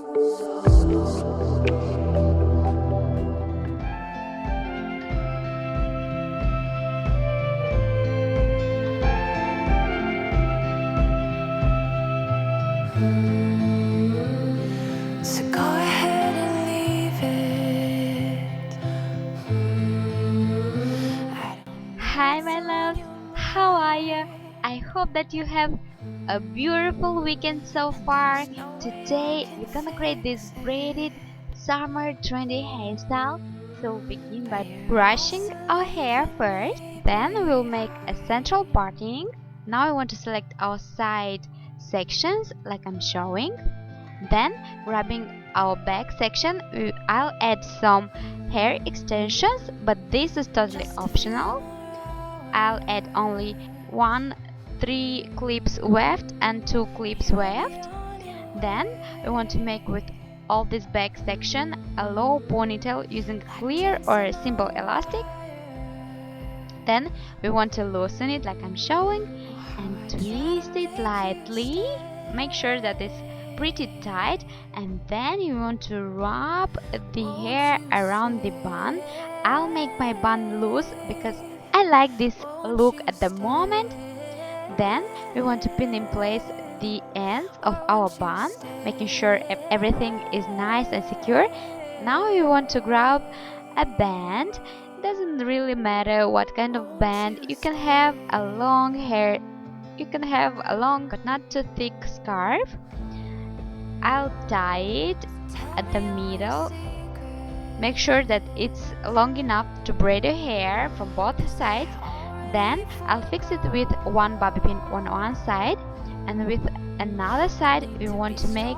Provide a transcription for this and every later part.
So go ahead and leave it. Hi my loves, how are you? I hope that you have a beautiful weekend so far. Today we're gonna create this braided summer trendy hairstyle. So we'll begin by brushing our hair first. Then we'll make a central parting. Now I want to select our side sections like I'm showing. Then rubbing our back section, I'll add some hair extensions, but this is totally optional. I'll add only 3 clips weft and 2 clips weft. Then we want to make with all this back section a low ponytail using clear or simple elastic. Then we want to loosen it like I'm showing and twist it lightly. Make sure that it's pretty tight, and then you want to wrap the hair around the bun. I'll make my bun loose because I like this look at the moment. Then we want to pin in place the ends of our bun, making sure everything is nice and secure. Now you want to grab a band. It doesn't really matter what kind of band. You can have a long hair, you can have a long but not too thick scarf. I'll tie it at the middle. Make sure that it's long enough to braid your hair from both sides. Then I'll fix it with one bobby pin on one side, and with another side we want to make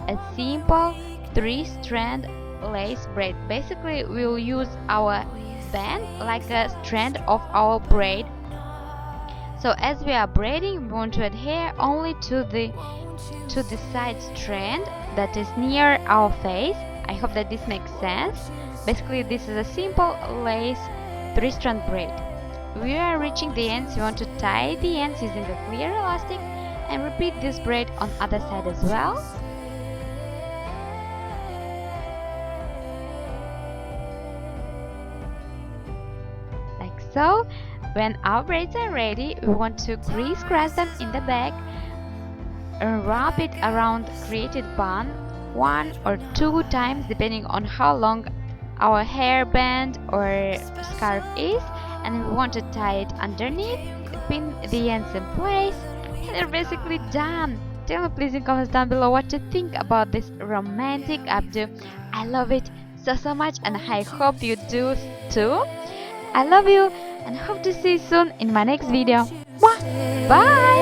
a simple 3-strand lace braid. Basically we'll use our band like a strand of our braid. So as we are braiding, we want to adhere only to the side strand that is near our face. I hope that this makes sense. Basically this is a simple lace 3-strand braid. We are reaching the ends. You want to tie the ends using a clear elastic and repeat this braid on other side as well. Like so. When our braids are ready, we want to crisscross them in the back and wrap it around created bun 1 or 2 times depending on how long our hairband or scarf is, and we want to tie it underneath, pin the ends in place, and you're basically done. Tell me please in comments down below what you think about this romantic updo. I love it so much, and I hope you do too. I love you and hope to see you soon in my next video. Bye!